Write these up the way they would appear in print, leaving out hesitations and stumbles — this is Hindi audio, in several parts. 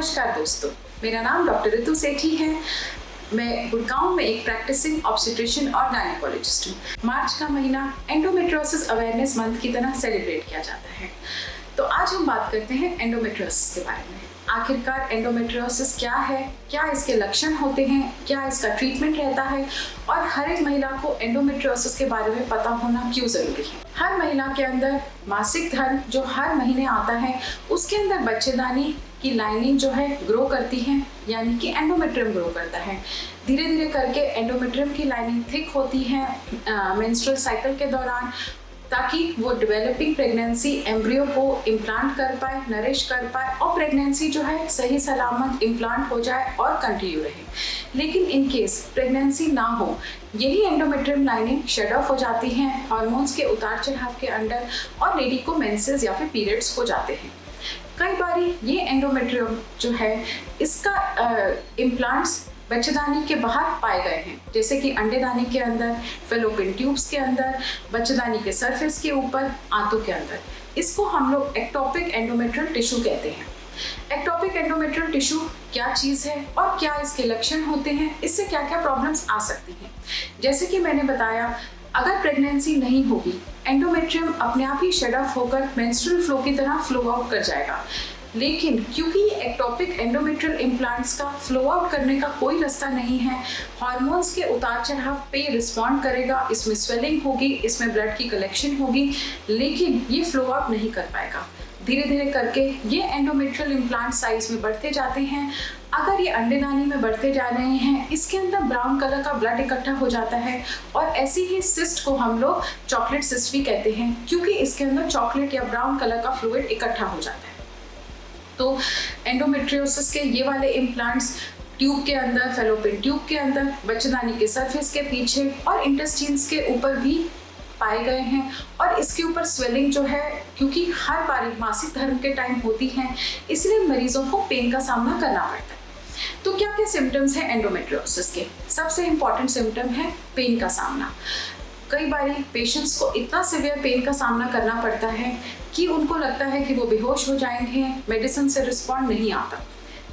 नमस्कार दोस्तों, मेरा नाम डॉक्टर ऋतु सेठी है। मैं गुड़गांव में एक प्रैक्टिसिंग ऑब्स्टेट्रिशियन और गायनेकोलॉजिस्ट हूँ। मार्च का महीना एंडोमेट्रियोसिस अवेयरनेस मंथ की तरह सेलिब्रेट किया जाता है। तो आज हम बात करते हैं एंडोमेट्रियोसिस के बारे में। आखिरकार एंडोमेट्रियोसिस क्या है, क्या इसके लक्षण होते हैं, क्या इसका ट्रीटमेंट रहता है और हर एक महिला को एंडोमेट्रियोसिस के बारे में पता होना क्यों जरूरी है। हर महिला के अंदर मासिक धर्म जो हर महीने आता है, उसके अंदर बच्चेदानी की लाइनिंग जो है ग्रो करती है, यानी कि एंडोमेट्रियम ग्रो करता है। धीरे धीरे करके एंडोमेट्रियम की लाइनिंग थिक होती है मेंस्ट्रुअल साइकिल के दौरान, ताकि वो डेवलपिंग प्रेगनेंसी एम्ब्रियो को इम्प्लांट कर पाए, नरिश कर पाए और प्रेगनेंसी जो है सही सलामत इम्प्लांट हो जाए और कंटिन्यू रहे। लेकिन इन केस प्रेगनेंसी ना हो, यही एंडोमेट्रियम लाइनिंग शेड ऑफ हो जाती है हार्मोन्स के उतार चढ़ाव के अंडर और लेडी को मेंसेस या फिर पीरियड्स हो जाते हैं। कई बारी ये एंडोमेट्रियम जो है इसका इम्प्लांट्स बच्चेदानी के बाहर पाए गए हैं, जैसे कि अंडेदानी के अंदर, फेलोपियन ट्यूब्स के अंदर, बच्चेदानी के सरफेस के ऊपर, आंतों के अंदर। इसको हम लोग एक्टोपिक एंडोमेट्रियल टिश्यू कहते हैं। एक्टोपिक एंडोमेट्रियल टिश्यू क्या चीज़ है और क्या इसके लक्षण होते हैं, इससे क्या क्या प्रॉब्लम्स आ सकती हैं। जैसे कि मैंने बताया, अगर प्रेगनेंसी नहीं होगी, एंडोमेट्रियम अपने आप ही शेड ऑफ होकर मेंस्ट्रुअल फ्लो की तरह फ्लो आउट कर जाएगा। लेकिन क्योंकि एक्टोपिक एंडोमेट्रियल इम्प्लांट्स का फ्लो आउट करने का कोई रास्ता नहीं है, हार्मोन्स के उतार चढ़ाव पे रिस्पॉन्ड करेगा, इसमें स्वेलिंग होगी, इसमें ब्लड की कलेक्शन होगी, लेकिन ये फ्लो आउट नहीं कर पाएगा। धीरे धीरे करके ये एंडोमेट्रियल इम्प्लांट साइज में बढ़ते जाते हैं। अगर ये अंडेदानी में बढ़ते जा रहे हैं, इसके अंदर ब्राउन कलर का ब्लड इकट्ठा हो जाता है और ऐसी ही सिस्ट को हम लोग चॉकलेट सिस्ट भी कहते हैं, क्योंकि इसके अंदर चॉकलेट या ब्राउन कलर का फ्लूइड इकट्ठा हो जाता है। तो एंडोमेट्रियोसिस के ये वाले इम्प्लांट्स ट्यूब के अंदर, फेलोपियन ट्यूब के अंदर, बच्चेदानी के सरफेस के पीछे और इंटेस्टाइन्स के ऊपर भी पाए गए हैं। और इसके ऊपर स्वेलिंग जो है, क्योंकि हर बारी मासिक धर्म के टाइम होती है, इसलिए मरीजों को पेन का सामना करना पड़ता है। तो क्या क्या सिम्टम्स हैं एंडोमेट्रियोसिस के? सबसे इम्पॉर्टेंट सिम्टम है पेन का सामना। कई बारी पेशेंट्स को इतना सीवियर पेन का सामना करना पड़ता है कि उनको लगता है कि वो बेहोश हो जाएंगे, मेडिसिन से रिस्पॉन्ड नहीं आता।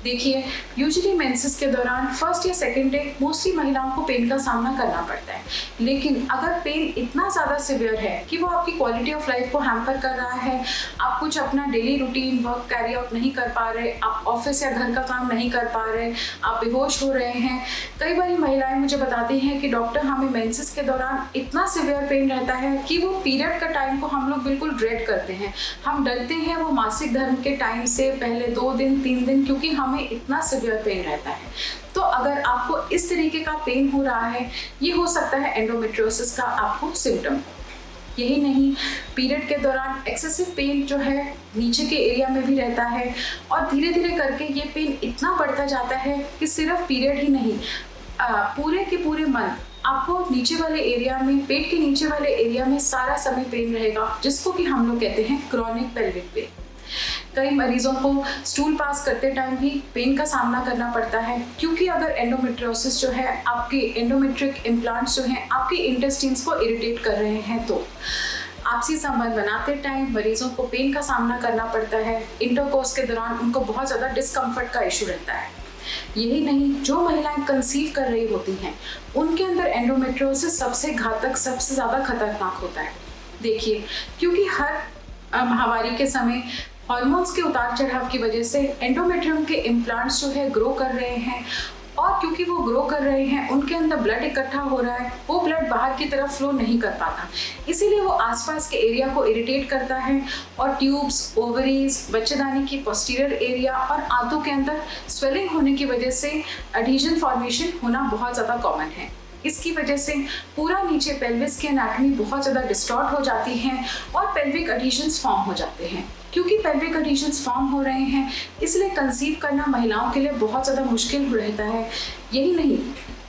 देखिए, यूजुअली मेंसेस के दौरान फर्स्ट या सेकेंड डे मोस्टली महिलाओं को पेन का सामना करना पड़ता है। लेकिन अगर पेन इतना ज़्यादा सिवियर है कि वो आपकी क्वालिटी ऑफ लाइफ को हैम्पर कर रहा है, आप कुछ अपना daily routine work carry out नहीं कर पा रहे, आप ऑफिस या घर का काम नहीं कर पा रहे, आप बेहोश हो रहे हैं। कई बार महिलाएं मुझे बताती हैं कि डॉक्टर, हमें मेंसेस के दौरान इतना सिवियर पेन रहता है कि वो पीरियड का टाइम को हम लोग बिल्कुल ड्रेड करते हैं। हम डरते हैं वो मासिक धर्म के टाइम से पहले 2 दिन 3 दिन, क्योंकि हमें इतना सिवियर पेन रहता है। तो अगर आपको इस तरीके का पेन हो रहा है, ये हो सकता है एंडोमेट्रियोसिस का आपको सिम्टम। यही नहीं, पीरियड के दौरान एक्सेसिव पेन जो है नीचे के एरिया में भी रहता है और धीरे धीरे करके ये पेन इतना बढ़ता जाता है कि सिर्फ पीरियड ही नहीं, पूरे के पूरे मंथ आपको नीचे वाले एरिया में, पेट के नीचे वाले एरिया में सारा समय पेन रहेगा, जिसको कि हम लोग कहते हैं क्रॉनिक पेल्विक पेन। कई मरीजों को स्टूल पास करते टाइम भी पेन का सामना करना पड़ता है, क्योंकि अगर एंडोमेट्रियोसिस जो है, आपके एंडोमेट्रिक इम्प्लांट्स जो हैं आपके इंटेस्टाइन्स को इरिटेट कर रहे हैं, तो आपसी संबंध बनाते टाइम मरीजों को पेन का सामना करना पड़ता है। इंटरकोर्स के दौरान उनको बहुत ज़्यादा डिस्कम्फर्ट का इशू रहता है। यही नहीं, जो महिलाएं कंसीव कर रही होती हैं, उनके अंदर एंडोमेट्रियोसिस सबसे घातक, सबसे ज़्यादा खतरनाक होता है। देखिए, क्योंकि हर महावारी के समय हार्मोन्स के उतार चढ़ाव की वजह से एंडोमेट्रियम के इम्प्लांट्स जो है ग्रो कर रहे हैं, और क्योंकि वो ग्रो कर रहे हैं, उनके अंदर ब्लड इकट्ठा हो रहा है, वो ब्लड बाहर की तरफ फ्लो नहीं कर पाता, इसीलिए वो आसपास के एरिया को इरिटेट करता है और ट्यूब्स, ओवरीज, बच्चेदानी की पोस्टीरियर एरिया और आंतों के अंदर स्वेलिंग होने की वजह से एडहीजन फॉर्मेशन होना बहुत ज़्यादा कॉमन है। इसकी वजह से पूरा नीचे पेल्विस की एनाटॉमी बहुत ज़्यादा डिस्टॉर्ट हो जाती है और पेल्विक एडहीजन्स फॉर्म हो जाते हैं। क्योंकि पेल्विक एडहीजन्स फॉर्म हो रहे हैं, इसलिए कंसीव करना महिलाओं के लिए बहुत ज़्यादा मुश्किल रहता है। यही नहीं,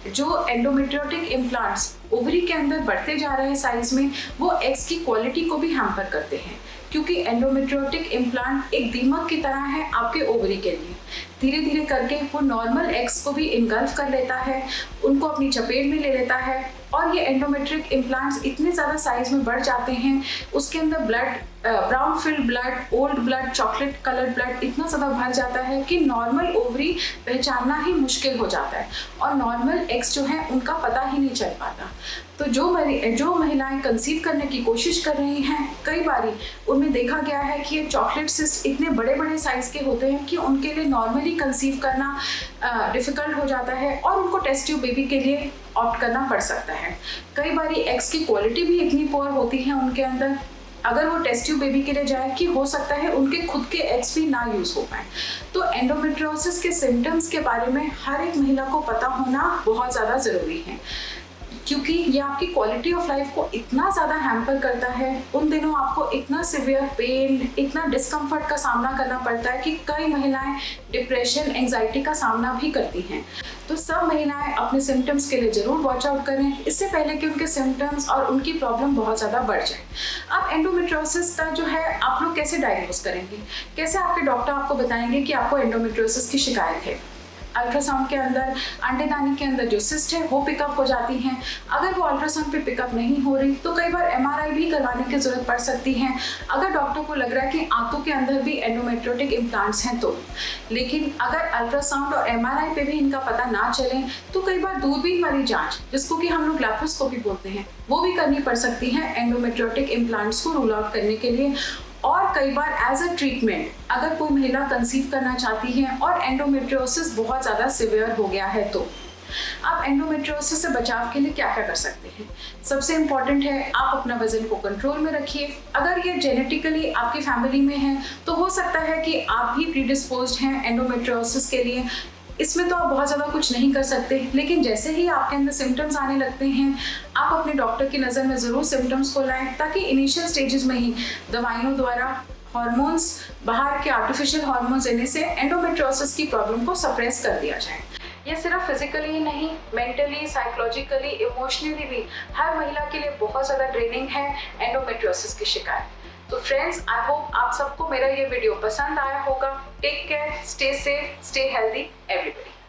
जो एंडोमेट्रियोटिक इम्प्लांट्स ओवरी के अंदर बढ़ते जा रहे हैं साइज में, वो एग्स की क्वालिटी को भी हैम्पर करते हैं, क्योंकि एंडोमेट्रियोटिक इम्प्लांट एक दीमक की तरह है आपके ओवरी के लिए। धीरे धीरे करके वो नॉर्मल एग्स को भी इनगल्फ कर लेता है, उनको अपनी चपेट में ले लेता है और ये एंडोमेट्रिक इम्प्लांट्स इतने ज़्यादा साइज में बढ़ जाते हैं, उसके अंदर blood, brown field blood, old blood, chocolate coloured blood इतना ज़्यादा भर जाता है कि नॉर्मल ओवरी पहचानना ही मुश्किल हो जाता है और नॉर्मल एग्स जो हैं उनका पता ही नहीं चल पाता। तो जो महिलाएं कंसीव करने की कोशिश कर रही हैं, कई बारी उनमें देखा गया है कि ये चॉकलेट सिस्ट इतने बड़े बड़े साइज़ के होते हैं कि उनके लिए नॉर्मली कंसीव करना डिफ़िकल्ट हो जाता है और उनको टेस्ट ट्यूब बेबी के लिए ऑप्ट करना पड़ सकता है। कई बारी एग्स की क्वालिटी भी इतनी पुअर होती है उनके अंदर, अगर वो टेस्ट ट्यूब बेबी के लिए जाए, कि हो सकता है उनके खुद के एग्स भी ना यूज़ हो पाए। तो एंडोमेट्रियोसिस के सिम्टम्स के बारे में हर एक महिला को पता होना बहुत ज़्यादा ज़रूरी है, क्योंकि ये आपकी क्वालिटी ऑफ लाइफ को इतना ज़्यादा हैम्पर करता है। उन दिनों आपको इतना सिवियर पेन, इतना डिस्कम्फर्ट का सामना करना पड़ता है कि कई महिलाएं डिप्रेशन, एंजाइटी का सामना भी करती हैं। तो सब महिलाएं अपने सिम्टम्स के लिए ज़रूर वॉच आउट करें, इससे पहले कि उनके सिम्टम्स और उनकी प्रॉब्लम बहुत ज़्यादा बढ़ जाए। अब एंडोमेट्रियोसिस का जो है आप लोग कैसे डायग्नोस करेंगे, कैसे आपके डॉक्टर आपको बताएंगे कि आपको एंडोमेट्रियोसिस की शिकायत है। अल्ट्रासाउंड के अंदर अंडेदानी के अंदर जो सिस्ट है वो पिकअप हो जाती हैं। अगर वो अल्ट्रासाउंड पे पिकअप नहीं हो रही तो कई बार MRI भी करवाने की ज़रूरत पड़ सकती है, अगर डॉक्टर को लग रहा है कि आंतों के अंदर भी एंडोमेट्रियोटिक इम्प्लांट्स हैं तो। लेकिन अगर अल्ट्रासाउंड और MRI पे भी इनका पता ना चले तो कई बार दूरबीन वाली जाँच, जिसको कि हम लोग लैप्रोस्कोपी बोलते हैं, वो भी करनी पड़ सकती है एंडोमेट्रियोटिक इम्प्लांट्स को रूल आउट करने के लिए। और कई बार एज अ ट्रीटमेंट अगर कोई महिला कंसीव करना चाहती है और एंडोमेट्रियोसिस बहुत ज़्यादा सिवियर हो गया है तो आप एंडोमेट्रियोसिस से बचाव के लिए क्या क्या कर सकते हैं। सबसे इम्पॉर्टेंट है आप अपना वजन को कंट्रोल में रखिए। अगर ये जेनेटिकली आपकी फैमिली में है तो हो सकता है कि आप भी प्रीडिस्पोज्ड हैं एंडोमेट्रियोसिस के लिए, इसमें तो आप बहुत ज़्यादा कुछ नहीं कर सकते। लेकिन जैसे ही आपके अंदर सिम्टम्स आने लगते हैं, आप अपने डॉक्टर की नज़र में ज़रूर सिम्टम्स को लाएं, ताकि इनिशियल स्टेजेस में ही दवाइयों द्वारा, हार्मोन्स, बाहर के आर्टिफिशियल हार्मोन्स देने से एंडोमेट्रियोसिस की प्रॉब्लम को सप्रेस कर दिया जाए। ये सिर्फ फिजिकली ही नहीं, मेंटली, साइकोलॉजिकली, इमोशनली भी हर महिला के लिए बहुत ज़्यादा ड्रेनिंग है एंडोमेट्रियोसिस की शिकायत। तो फ्रेंड्स, आई होप आप सबको मेरा ये वीडियो पसंद आया होगा। Take care, stay safe, stay healthy everybody.